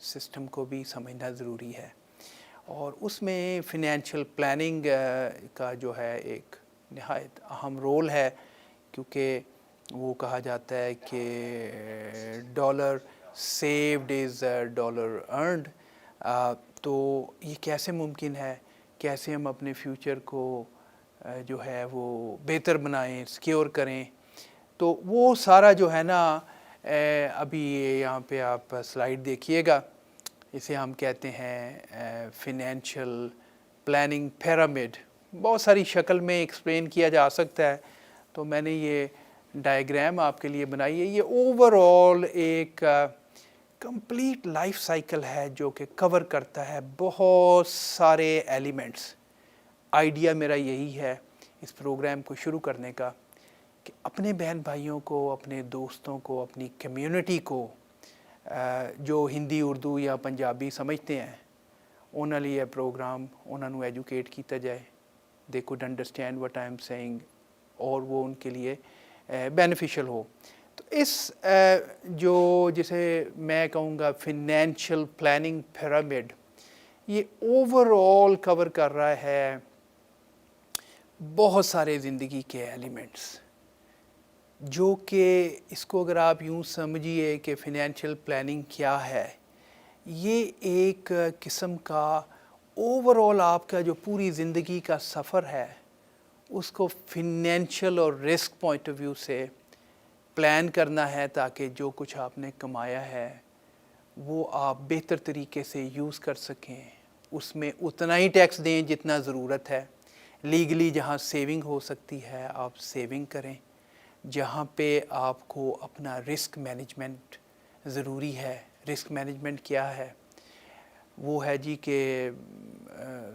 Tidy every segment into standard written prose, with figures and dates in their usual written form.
System کو بھی سمجھنا ضروری ہے، اور اس میں فنینشیل پلاننگ کا جو ہے ایک نہایت اہم رول ہے، کیونکہ وہ کہا جاتا ہے کہ dollar saved is dollar earned. تو یہ کیسے ممکن ہے، کیسے ہم اپنے فیوچر کو جو ہے وہ بہتر بنائیں، سیکیور کریں. تو وہ سارا جو ہے نا، ابھی یہاں پہ آپ سلائیڈ دیکھیے گا، اسے ہم کہتے ہیں فنینشیل پلاننگ پیرامڈ. بہت ساری شکل میں ایکسپلین کیا جا سکتا ہے، تو میں نے یہ ڈائیگرام آپ کے لیے بنائی ہے. یہ اوور آل ایک کمپلیٹ لائف سائیکل ہے جو کہ کور کرتا ہے بہت سارے ایلیمنٹس. آئیڈیا میرا یہی ہے اس پروگرام کو شروع کرنے کا کہ اپنے بہن بھائیوں کو، اپنے دوستوں کو، اپنی کمیونٹی کو جو ہندی، اردو یا پنجابی سمجھتے ہیں، انہوں لیے پروگرام انہوں نے ایجوکیٹ کیتا جائے. The code understand what I am saying, اور وہ ان کے لیے بینیفیشل ہو. تو اس جو جسے میں کہوں گا فنینشیل پلاننگ پیرامڈ، یہ اوور آل کور کر رہا ہے بہت سارے زندگی کے ایلیمنٹس، جو کہ اس کو اگر آپ یوں سمجھیے کہ فنینشیل پلاننگ کیا ہے، یہ ایک قسم کا اوور آل آپ کا جو پوری زندگی کا سفر ہے اس کو فنینشیل اور رسک پوائنٹ آف ویو سے پلان کرنا ہے، تاکہ جو کچھ آپ نے کمایا ہے وہ آپ بہتر طریقے سے یوز کر سکیں. اس میں اتنا ہی ٹیکس دیں جتنا ضرورت ہے. لیگلی جہاں سیونگ ہو سکتی ہے آپ سیونگ کریں. جہاں پہ آپ کو اپنا رسک مینجمنٹ ضروری ہے. رسک مینجمنٹ کیا ہے؟ وہ ہے جی کہ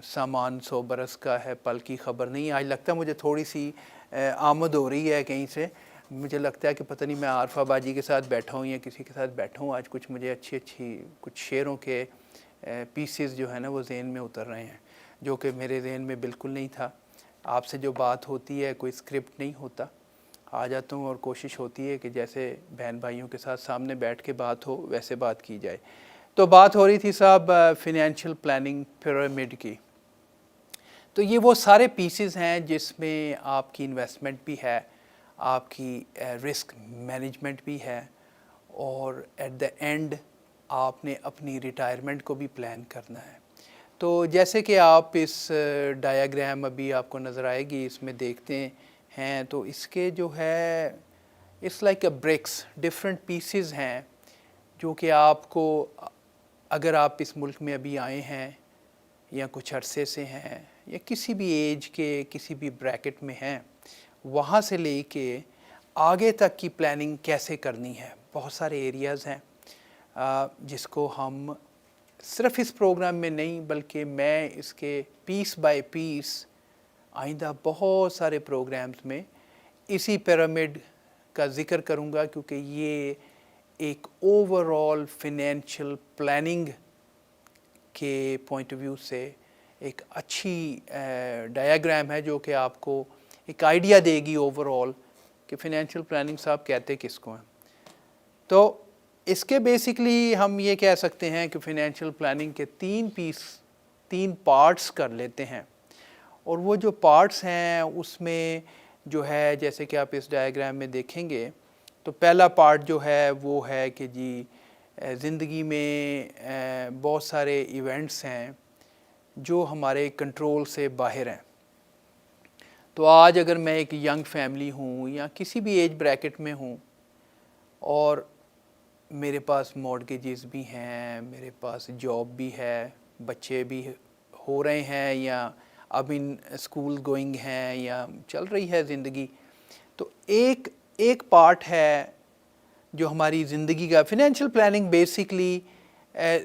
سامان 100 برس کا ہے، پل کی خبر نہیں. آج لگتا ہے مجھے تھوڑی سی آمد ہو رہی ہے کہیں سے، مجھے لگتا ہے کہ پتہ نہیں میں عارفہ باجی کے ساتھ بیٹھا ہوں یا کسی کے ساتھ بیٹھا ہوں. آج کچھ مجھے اچھی کچھ شعروں کے پیسز جو ہے نا وہ ذہن میں اتر رہے ہیں، جو کہ میرے ذہن میں بالکل نہیں تھا. آپ سے جو بات ہوتی ہے کوئی اسکرپٹ نہیں ہوتا، آ جاتا ہوں اور کوشش ہوتی ہے کہ جیسے بہن بھائیوں کے ساتھ سامنے بیٹھ کے بات ہو ویسے بات کی جائے. تو بات ہو رہی تھی صاحب فنینشیل پلاننگ پیرامڈ کی. تو یہ وہ سارے پیسز ہیں جس میں آپ کی انویسٹمنٹ بھی ہے، آپ کی رسک مینجمنٹ بھی ہے، اور ایٹ دا اینڈ آپ نے اپنی ریٹائرمنٹ کو بھی پلان کرنا ہے. تو جیسے کہ آپ اس ڈایاگرام ابھی آپ کو نظر آئے گی، اس میں دیکھتے ہیں تو اس کے جو ہے it's like a bricks, different pieces ہیں جو کہ آپ کو، اگر آپ اس ملک میں ابھی آئے ہیں یا کچھ عرصے سے ہیں یا کسی بھی ایج کے کسی بھی بریکٹ میں ہیں، وہاں سے لے کے آگے تک کی پلاننگ کیسے کرنی ہے. بہت سارے ایریاز ہیں جس کو ہم صرف اس پروگرام میں نہیں بلکہ میں اس کے پیس بائی پیس آئندہ بہت سارے پروگرامز میں اسی پیرامڈ کا ذکر کروں گا، کیونکہ یہ ایک اوور آل فنینشیل پلاننگ کے پوائنٹ آف ویو سے ایک اچھی ڈایاگرام ہے، جو کہ آپ کو ایک آئیڈیا دے گی اوور آل کہ فنینشیل پلاننگ صاحب کہتے کس کو ہیں. تو اس کے بیسکلی ہم یہ کہہ سکتے ہیں کہ فنینشیل پلاننگ کے تین پارٹس کر لیتے ہیں. اور وہ جو پارٹس ہیں اس میں جو ہے جیسے کہ آپ اس ڈایاگرام میں دیکھیں گے، تو پہلا پارٹ جو ہے وہ ہے کہ جی زندگی میں بہت سارے ایونٹس ہیں جو ہمارے کنٹرول سے باہر ہیں. تو آج اگر میں ایک ینگ فیملی ہوں یا کسی بھی ایج بریکٹ میں ہوں، اور میرے پاس مورگیجز بھی ہیں، میرے پاس جاب بھی ہے، بچے بھی ہو رہے ہیں یا اب ان اسکول گوئنگ ہیں یا چل رہی ہے زندگی، تو ایک پارٹ ہے جو ہماری زندگی کا فنینشیل پلاننگ بیسکلی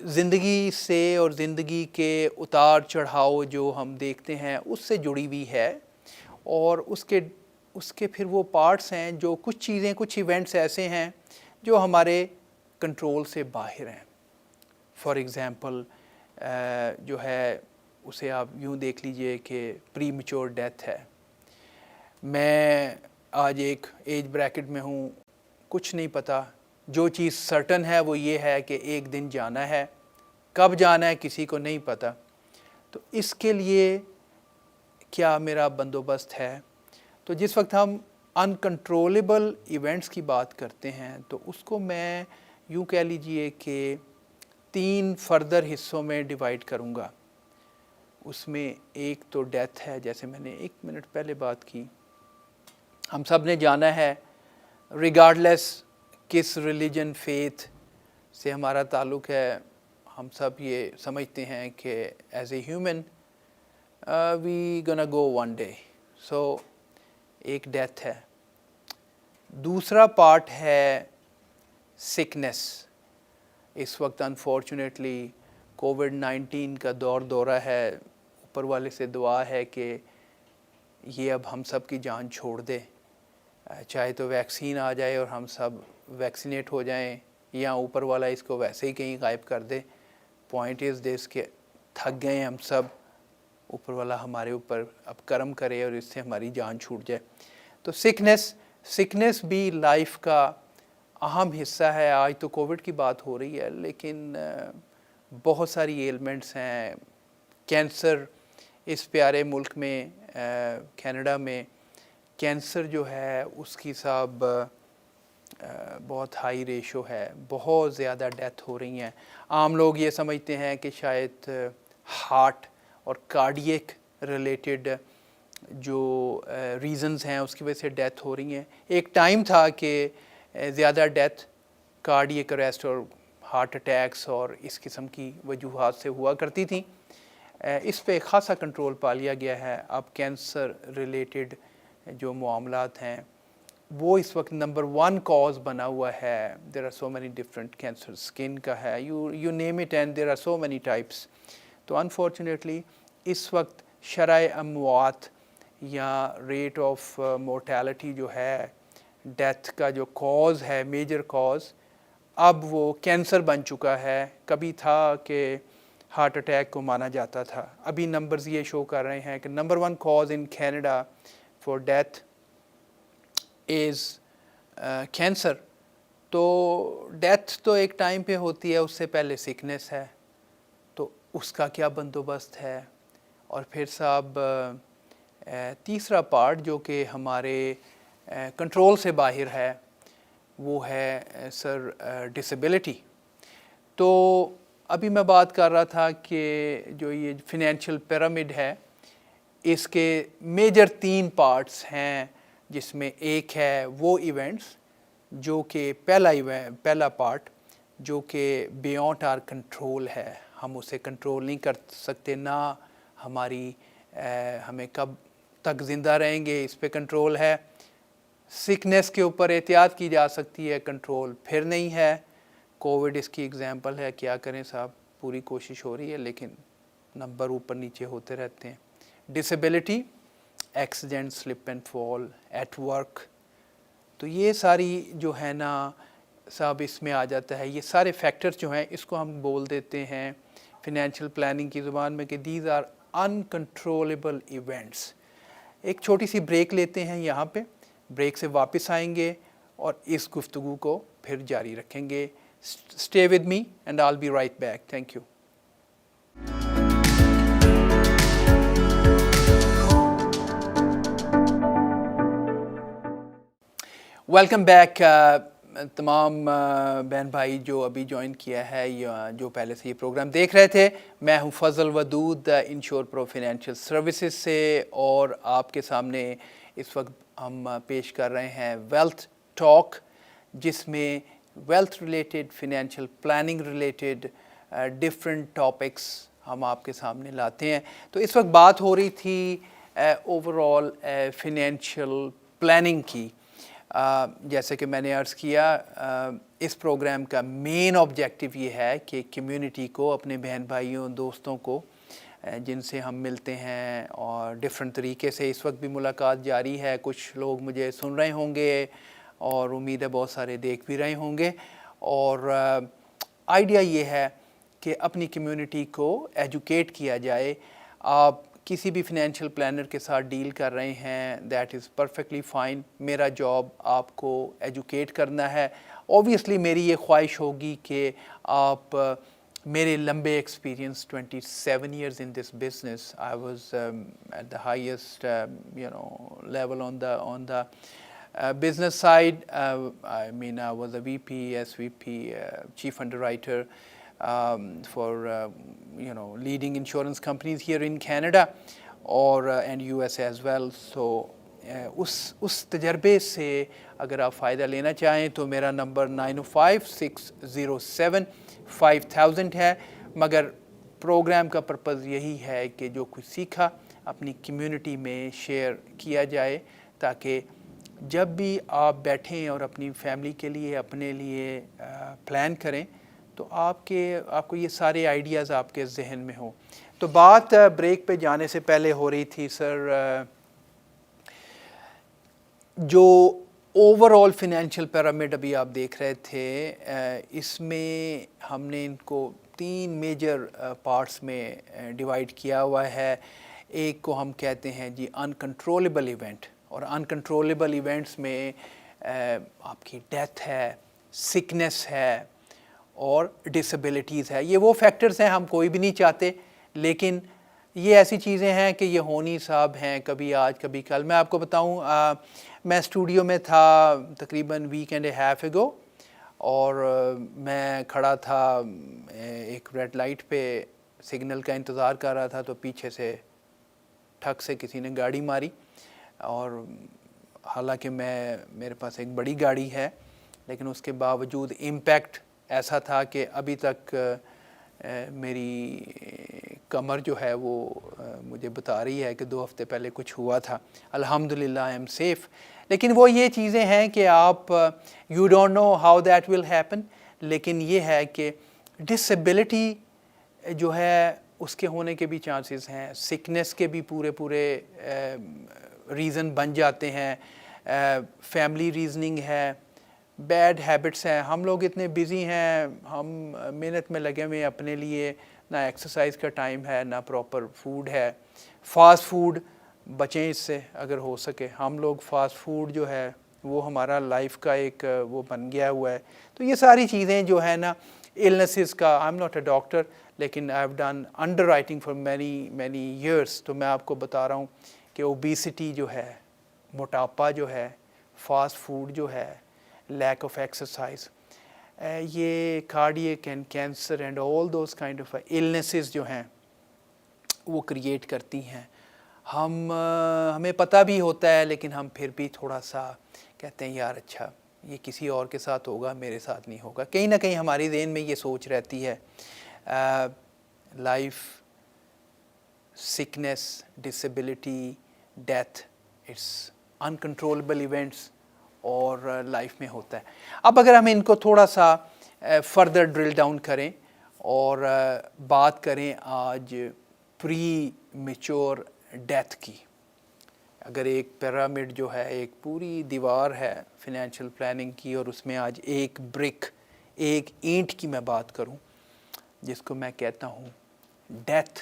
زندگی سے اور زندگی کے اتار چڑھاؤ جو ہم دیکھتے ہیں اس سے جڑی ہوئی ہے. اور اس کے پھر وہ پارٹس ہیں جو کچھ چیزیں، کچھ ایونٹس ایسے ہیں جو ہمارے کنٹرول سے باہر ہیں. فار ایگزامپل جو ہے اسے آپ یوں دیکھ لیجئے کہ پری میچور ڈیتھ ہے. میں آج ایک ایج بریکٹ میں ہوں، کچھ نہیں پتہ، جو چیز سرٹن ہے وہ یہ ہے کہ ایک دن جانا ہے. کب جانا ہے کسی کو نہیں پتہ. تو اس کے لیے کیا میرا بندوبست ہے؟ تو جس وقت ہم انکنٹرولیبل ایونٹس کی بات کرتے ہیں تو اس کو میں یوں کہہ لیجئے کہ 3 فردر حصوں میں ڈیوائیڈ کروں گا. اس میں ایک تو ڈیتھ ہے، جیسے میں نے 1 منٹ پہلے بات کی. ہم سب نے جانا ہے ریگارڈلیس کس ریلیجن فیتھ سے ہمارا تعلق ہے، ہم سب یہ سمجھتے ہیں کہ as a human we gonna go one day. So ایک ڈیتھ ہے. دوسرا پارٹ ہے سکنس. اس وقت انفارچونیٹلی کووڈ-19 کا دورہ ہے. اوپر والے سے دعا ہے کہ یہ اب ہم سب کی جان چھوڑ دے، چاہے تو ویکسین آ جائے اور ہم سب ویکسینیٹ ہو جائیں، یا اوپر والا اس کو ویسے ہی کہیں غائب کر دے. پوائنٹ از دس کہ تھک گئے ہم سب، اوپر والا ہمارے اوپر اب کرم کرے اور اس سے ہماری جان چھوٹ جائے. تو سکنس بھی لائف کا اہم حصہ ہے. آج تو کووڈ کی بات ہو رہی ہے لیکن بہت ساری ایلمنٹس ہیں. کینسر اس پیارے ملک میں کینیڈا میں کینسر جو ہے اس کی صاحب بہت ہائی ریشو ہے، بہت زیادہ ڈیتھ ہو رہی ہیں. عام لوگ یہ سمجھتے ہیں کہ شاید ہارٹ اور کارڈیک ریلیٹڈ جو ریزنز ہیں اس کی وجہ سے ڈیتھ ہو رہی ہیں. ایک ٹائم تھا کہ زیادہ ڈیتھ کارڈیک اریسٹ اور ہارٹ اٹیکس اور اس قسم کی وجوہات سے ہوا کرتی تھیں. اس پہ خاصا کنٹرول پا لیا گیا ہے. اب کینسر ریلیٹڈ جو معاملات ہیں وہ اس وقت نمبر 1 کاز بنا ہوا ہے. There are so many different cancer, skin کا ہے، you name it and there are so many types. تو انفارچونیٹلی اس وقت شرح اموات یا ریٹ آف مورٹیلٹی جو ہے، ڈیتھ کا جو کاز ہے، میجر کاز، اب وہ کینسر بن چکا ہے. کبھی تھا کہ ہارٹ اٹیک کو مانا جاتا تھا. ابھی نمبرز یہ شو کر رہے ہیں کہ number 1 cause in Canada for death is cancer. تو ڈیتھ تو ایک ٹائم پہ ہوتی ہے، اس سے پہلے سکنس ہے. تو اس کا کیا بندوبست ہے؟ اور پھر صاحب تیسرا پارٹ جو کہ ہمارے کنٹرول سے باہر ہے وہ ہے سر ڈسیبلٹی. تو ابھی میں بات کر رہا تھا کہ جو یہ فنینشیل پیرامڈ ہے اس کے میجر 3 پارٹس ہیں، جس میں ایک ہے وہ ایونٹس جو کہ پہلا پارٹ جو کہ بیونڈ آر کنٹرول ہے. ہم اسے کنٹرول نہیں کر سکتے، نہ ہمیں کب تک زندہ رہیں گے اس پہ کنٹرول ہے. سکنس کے اوپر احتیاط کی جا سکتی ہے، کنٹرول پھر نہیں ہے. کووڈ اس کی اگزامپل ہے. کیا کریں صاحب، پوری کوشش ہو رہی ہے لیکن نمبر اوپر نیچے ہوتے رہتے ہیں. Disability, accident, slip and fall at work. تو یہ ساری جو ہے نا صاحب اس میں آ جاتا ہے. یہ سارے فیکٹرز جو ہیں اس کو ہم بول دیتے ہیں فنینشیل پلاننگ کی زبان میں کہ دیز آر انکنٹرولیبل ایونٹس. ایک چھوٹی سی بریک لیتے ہیں یہاں پہ. بریک سے واپس آئیں گے اور اس گفتگو کو پھر جاری رکھیں گے. Stay with me and I'll be right back. Thank you. Welcome back. تمام بہن بھائی جو ابھی جوائن کیا ہے یا جو پہلے سے یہ پروگرام دیکھ رہے تھے، میں ہوں فضل ودود انشور پرو فنینشیل سروسز سے، اور آپ کے سامنے اس وقت ہم پیش کر رہے ہیں ویلتھ ٹاک، جس میں wealth related, financial planning related different topics ہم آپ کے سامنے لاتے ہیں. تو اس وقت بات ہو رہی تھی اوور آل فنینشیل پلاننگ کی. جیسے کہ میں نے عرض کیا، اس پروگرام کا مین آبجیکٹیو یہ ہے کہ کمیونٹی کو، اپنے بہن بھائیوں دوستوں کو جن سے ہم ملتے ہیں اور ڈفرینٹ طریقے سے اس وقت بھی ملاقات جاری ہے. کچھ لوگ مجھے سن رہے ہوں گے اور امید ہے بہت سارے دیکھ بھی رہے ہوں گے. اور آئیڈیا یہ ہے کہ اپنی کمیونٹی کو ایجوکیٹ کیا جائے. آپ کسی بھی فنینشیل پلانر کے ساتھ ڈیل کر رہے ہیں، دیٹ از پرفیکٹلی فائن. میرا جاب آپ کو ایجوکیٹ کرنا ہے. اوبویسلی میری یہ خواہش ہوگی کہ آپ میرے لمبے experience 27 years in this business. I was at the highest level on the business side. I mean, I was a VP, SVP, chief underwriter for leading insurance companies here in Canada and US as well. So اس تجربے سے اگر آپ فائدہ لینا چاہیں تو میرا number 9056075000 ہے. مگر پروگرام کا پرپز یہی ہے کہ جو کچھ سیکھا اپنی کمیونٹی میں شیئر کیا جائے تاکہ جب بھی آپ بیٹھیں اور اپنی فیملی کے لیے اپنے لیے پلان کریں تو آپ کو یہ سارے آئیڈیاز آپ کے ذہن میں ہوں. تو بات بریک پہ جانے سے پہلے ہو رہی تھی سر جو اوور آل فائنینشیل پیرامڈ ابھی آپ دیکھ رہے تھے اس میں ہم نے ان کو 3 میجر پارٹس میں ڈیوائیڈ کیا ہوا ہے. ایک کو ہم کہتے ہیں جی انکنٹرولبل ایونٹ, اور انکنٹرولبل ایونٹس میں آپ کی ڈیتھ ہے, سکنس ہے اور ڈسیبلٹیز ہے. یہ وہ فیکٹرز ہیں ہم کوئی بھی نہیں چاہتے, لیکن یہ ایسی چیزیں ہیں کہ یہ ہونی صاحب ہیں, کبھی آج کبھی کل. میں آپ کو بتاؤں میں اسٹوڈیو میں تھا تقریباً week and a half ago, اور میں کھڑا تھا ایک ریڈ لائٹ پہ سگنل کا انتظار کر رہا تھا, تو پیچھے سے ٹھک سے کسی نے گاڑی ماری, اور حالانکہ میرے پاس ایک بڑی گاڑی ہے لیکن اس کے باوجود امپیکٹ ایسا تھا کہ ابھی تک میری کمر جو ہے وہ مجھے بتا رہی ہے کہ 2 ہفتے پہلے کچھ ہوا تھا. الحمدللہ آئی ایم سیف. لیکن وہ یہ چیزیں ہیں کہ آپ you don't know how that will happen, لیکن یہ ہے کہ ڈسیبلٹی جو ہے اس کے ہونے کے بھی چانسز ہیں, سکنس کے بھی پورے ریزن بن جاتے ہیں, فیملی ریزننگ ہے, بیڈ ہیبٹس ہیں. ہم لوگ اتنے بیزی ہیں, ہم محنت میں لگے ہوئے اپنے لیے, نہ ایکسرسائز کا ٹائم ہے نہ پراپر فوڈ ہے. فاسٹ فوڈ بچیں اس سے اگر ہو سکے. ہم لوگ فاسٹ فوڈ جو ہے وہ ہمارا لائف کا ایک وہ بن گیا ہوا ہے. تو یہ ساری چیزیں جو ہے نا illnesses کا, I am not a doctor لیکن I have done underwriting for many years, تو میں آپ کو بتا رہا ہوں کہ اوبیسٹی جو ہے, موٹاپا جو ہے, فاسٹ فوڈ جو ہے, لیک آف ایکسرسائز, یہ cardiac and cancer and all those kind of illnesses جو ہیں وہ کریٹ کرتی ہیں. ہمیں پتہ بھی ہوتا ہے لیکن ہم پھر بھی تھوڑا سا کہتے ہیں یار اچھا یہ کسی اور کے ساتھ ہوگا, میرے ساتھ نہیں ہوگا. کہیں نہ کہیں ہماری ذہن میں یہ سوچ رہتی ہے. Life, sickness, disability, death, it's uncontrollable events اور لائف میں ہوتا ہے. اب اگر ہم ان کو تھوڑا سا فردر ڈرل ڈاؤن کریں اور بات کریں آج پری میچور ڈیتھ کی. اگر ایک پیرامڈ جو ہے, ایک پوری دیوار ہے فائنینشیل پلاننگ کی, اور اس میں آج ایک برک, ایک اینٹ کی میں بات کروں جس کو میں کہتا ہوں ڈیتھ,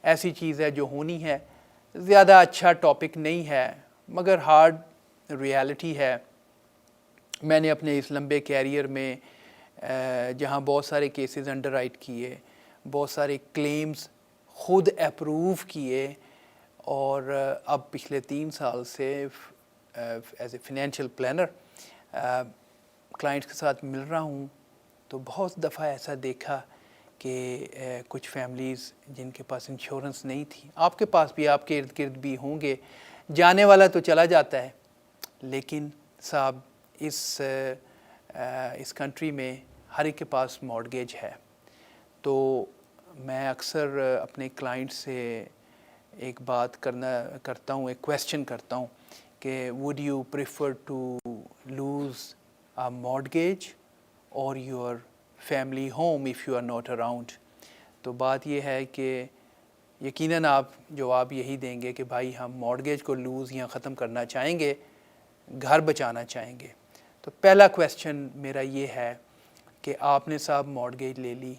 ایسی چیز ہے جو ہونی ہے. زیادہ اچھا ٹاپک نہیں ہے مگر ہارڈ ریالٹی ہے. میں نے اپنے اس لمبے کیریئر میں جہاں بہت سارے کیسز انڈر رائٹ کیے, بہت سارے کلیمز خود اپروو کیے, اور اب پچھلے 3 سال سے as a financial planner clients کے ساتھ مل رہا ہوں, تو بہت دفعہ ایسا دیکھا کہ کچھ فیملیز جن کے پاس انشورنس نہیں تھی, آپ کے پاس بھی, آپ کے ارد گرد بھی ہوں گے, جانے والا تو چلا جاتا ہے, لیکن صاحب اس کنٹری میں ہر ایک کے پاس مارگیج ہے. تو میں اکثر اپنے کلائنٹ سے ایک بات کرتا ہوں, ایک کویسچن کرتا ہوں کہ would you prefer to lose a mortgage or your family home if you are not around. تو بات یہ ہے کہ یقیناً آپ جواب یہی دیں گے کہ بھائی ہم مارگیج کو لوز یا ختم کرنا چاہیں گے, گھر بچانا چاہیں گے. تو پہلا کویسچن میرا یہ ہے کہ آپ نے صاحب مارگیج لے لی,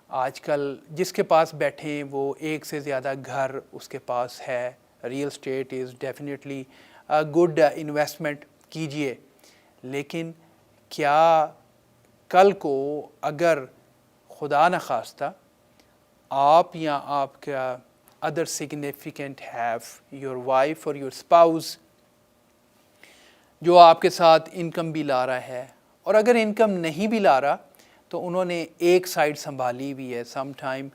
آج کل جس کے پاس بیٹھیں وہ ایک سے زیادہ گھر اس کے پاس ہے, real state is definitely good investment کیجئے, لیکن کیا کل کو اگر خدا نخواستہ آپ یا آپ کا other significant have your wife اور یور اسپاؤز جو آپ کے ساتھ انکم بھی لا رہا ہے، اور اگر انکم نہیں بھی لا رہا تو انہوں نے ایک سائڈ سنبھالی ہوئی ہے. Some time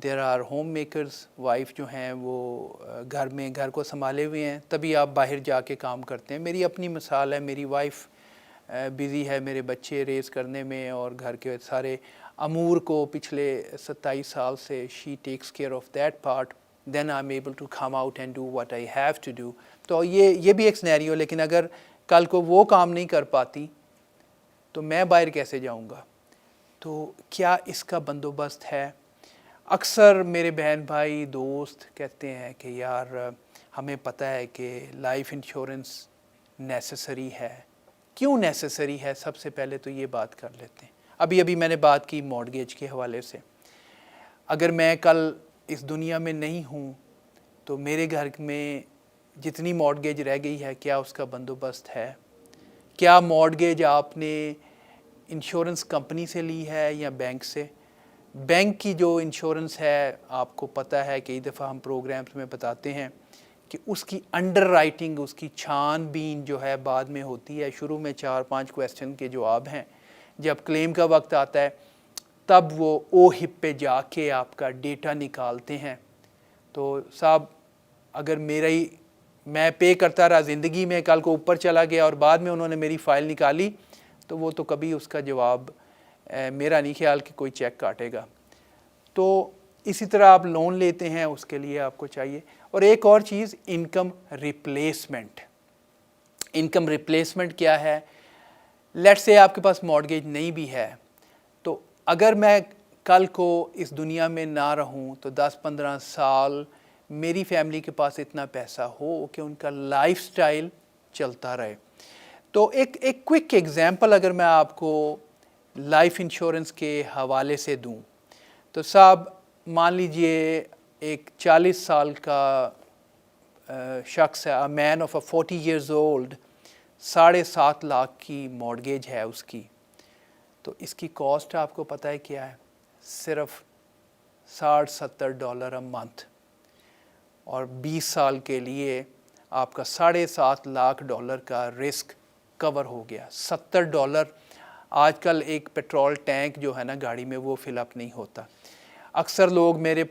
there are home makers, wife جو ہیں وہ گھر میں گھر کو سنبھالے ہوئے ہیں، تبھی آپ باہر جا کے کام کرتے ہیں. میری اپنی مثال ہے، میری وائف بزی ہے میرے بچے ریز کرنے میں اور گھر کے سارے امور کو پچھلے 27 سال سے she takes care of that part, then I am able to come out and do what I have to do. تو یہ بھی ایک سینیریو. لیکن اگر کل کو وہ کام نہیں کر پاتی تو میں باہر کیسے جاؤں گا؟ تو کیا اس کا بندوبست ہے؟ اکثر میرے بہن بھائی دوست کہتے ہیں کہ یار ہمیں پتہ ہے کہ لائف انشورنس نیسیسری ہے. کیوں نیسیسری ہے؟ سب سے پہلے تو یہ بات کر لیتے ہیں. ابھی میں نے بات کی مارگیج کے حوالے سے. اگر میں کل اس دنیا میں نہیں ہوں تو میرے گھر میں جتنی مارگیج رہ گئی ہے کیا اس کا بندوبست ہے؟ کیا مارگیج آپ نے انشورنس کمپنی سے لی ہے یا بینک سے؟ بینک کی جو انشورنس ہے آپ کو پتہ ہے کئی دفعہ ہم پروگرامز میں بتاتے ہیں کہ اس کی انڈر رائٹنگ، اس کی چھان بین جو ہے بعد میں ہوتی ہے. شروع میں 4-5 کویسچن کے جواب ہیں، جب کلیم کا وقت آتا ہے تب وہ او ہپ پہ جا کے آپ کا ڈیٹا نکالتے ہیں. تو صاحب اگر میں پے کرتا رہا زندگی میں، کل کو اوپر چلا گیا اور بعد میں انہوں نے میری فائل نکالی تو وہ تو کبھی اس کا جواب میرا نہیں خیال کہ کوئی چیک کاٹے گا. تو اسی طرح آپ لون لیتے ہیں، اس کے لیے آپ کو چاہیے. اور ایک اور چیز، انکم ریپلیسمنٹ. انکم ریپلیسمنٹ کیا ہے؟ لیٹس سے آپ کے پاس مارگیج نہیں بھی ہے تو اگر میں کل کو اس دنیا میں نہ رہوں تو 10-15 سال میری فیملی کے پاس اتنا پیسہ ہو کہ ان کا لائف سٹائل چلتا رہے. تو ایک کوئک ایگزامپل اگر میں آپ کو لائف انشورنس کے حوالے سے دوں تو صاحب مان لیجئے ایک 40 سال کا شخص ہے، مین آف 40 ایئرز اولڈ، 7.5 لاکھ کی مارگیج ہے اس کی. تو اس کی کاسٹ آپ کو پتہ ہے کیا ہے؟ صرف $60-70 منتھ، اور 20 سال کے لیے آپ کا $7.5 لاکھ کا رسک کور ہو گیا. $70 آج کل ایک پیٹرول ٹینک جو ہے نا گاڑی میں وہ فل اپ نہیں ہوتا. اکثر لوگ میرے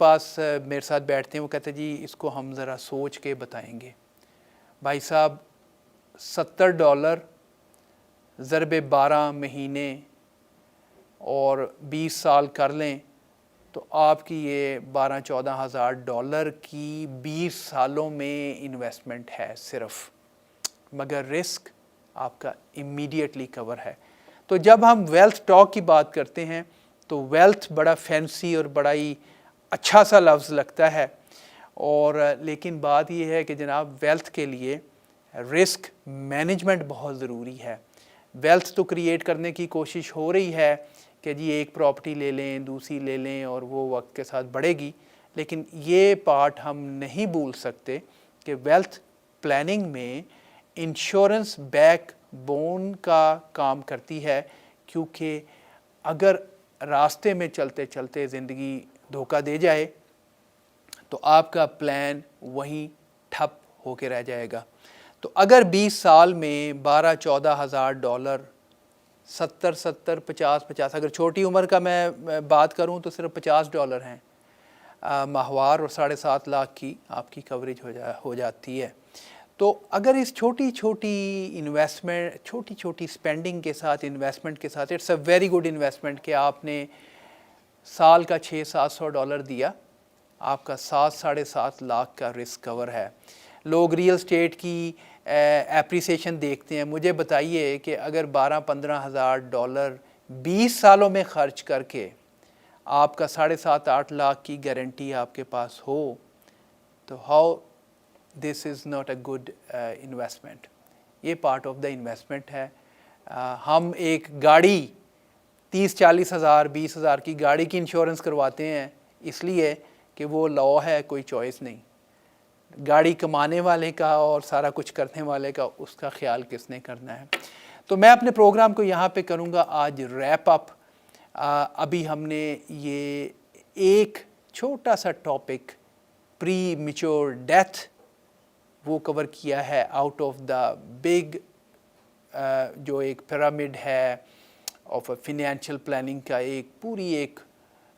ساتھ بیٹھتے ہیں، وہ کہتے ہیں جی اس کو ہم ذرا سوچ کے بتائیں گے. بھائی صاحب $70 ضرب 12 مہینے اور 20 سال کر لیں تو آپ کی یہ $12,000-14,000 کی 20 سالوں میں انویسٹمنٹ ہے صرف، مگر رسک آپ کا امیڈیٹلی کور ہے. تو جب ہم ویلتھ ٹاک کی بات کرتے ہیں تو ویلتھ بڑا فینسی اور بڑا ہی اچھا سا لفظ لگتا ہے، اور لیکن بات یہ ہے کہ جناب ویلتھ کے لیے رسک مینجمنٹ بہت ضروری ہے. ویلتھ تو کریٹ کرنے کی کوشش ہو رہی ہے کہ جی ایک پراپرٹی لے لیں، دوسری لے لیں اور وہ وقت کے ساتھ بڑھے گی، لیکن یہ پارٹ ہم نہیں بھول سکتے کہ ویلتھ پلاننگ میں انشورنس بیک بون کا کام کرتی ہے. کیونکہ اگر راستے میں چلتے چلتے زندگی دھوکہ دے جائے تو آپ کا پلان وہیں ٹھپ ہو کے رہ جائے گا. تو اگر 20 سال میں $12,000-14,000 70 50 اگر چھوٹی عمر کا میں بات کروں تو صرف $50 ہیں ماہوار، اور 7.5 لاکھ کی آپ کی کوریج ہو جاتی ہے. تو اگر اس چھوٹی چھوٹی انویسٹمنٹ، چھوٹی چھوٹی سپینڈنگ کے ساتھ، انویسٹمنٹ کے ساتھ، it's a very good investment کہ آپ نے سال کا $600-700 دیا، آپ کا 7-7.5 لاکھ کا رسک کور ہے. لوگ ریئل اسٹیٹ کی اپریسیشن دیکھتے ہیں. مجھے بتائیے کہ اگر $12,000-15,000 20 سالوں میں خرچ کر کے آپ کا 7.5-8 لاکھ کی گارنٹی آپ کے پاس ہو تو how this is not a good investment. یہ پارٹ آف دا انویسٹمنٹ ہے. ہم ایک گاڑی 30-40 ہزار 20 ہزار کی گاڑی کی انشورنس کرواتے ہیں اس لیے کہ وہ لا ہے، کوئی چوائس نہیں. گاڑی کمانے والے کا اور سارا کچھ کرنے والے کا اس کا خیال کس نے کرنا ہے. تو میں اپنے پروگرام کو یہاں پہ کروں گا آج ریپ اپ. ابھی ہم نے یہ ایک چھوٹا سا ٹاپک پری میچور ڈیتھ وہ کور کیا ہے آؤٹ آف دا بگ جو ایک پیرامڈ ہے آف فنینشیل پلاننگ کا، ایک پوری ایک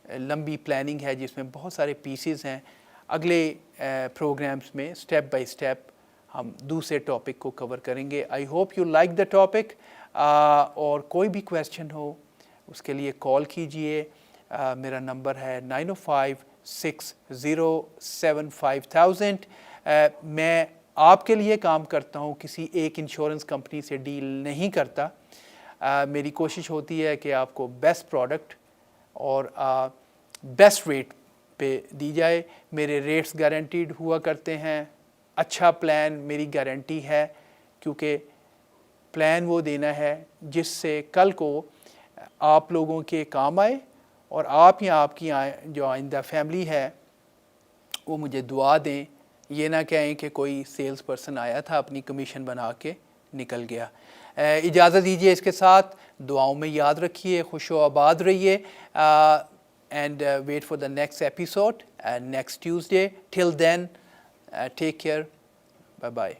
لمبی پلاننگ ہے جس میں بہت سارے پیسز ہیں. اگلے پروگرامز میں اسٹیپ بائی اسٹیپ ہم دوسرے ٹاپک کو کور کریں گے. I hope you like the topic. اور کوئی بھی کویسچن ہو اس کے لیے کال کیجئے. میرا نمبر ہے 9056075000. میں آپ کے لیے کام کرتا ہوں، کسی ایک انشورنس کمپنی سے ڈیل نہیں کرتا. میری کوشش ہوتی ہے کہ آپ کو بیسٹ پروڈکٹ اور بیسٹ ریٹ پہ دی جائے. میرے ریٹس گارنٹیڈ ہوا کرتے ہیں. اچھا پلان میری گارنٹی ہے، کیونکہ پلان وہ دینا ہے جس سے کل کو آپ لوگوں کے کام آئے، اور آپ یا آپ کی جو آئندہ فیملی ہے وہ مجھے دعا دیں. یہ نہ کہیں کہ کوئی سیلز پرسن آیا تھا اپنی کمیشن بنا کے نکل گیا. اجازت دیجیے اس کے ساتھ. دعاؤں میں یاد رکھیے. خوش و آباد رہیے. And wait for the next episode next Tuesday. Till then take care. Bye bye.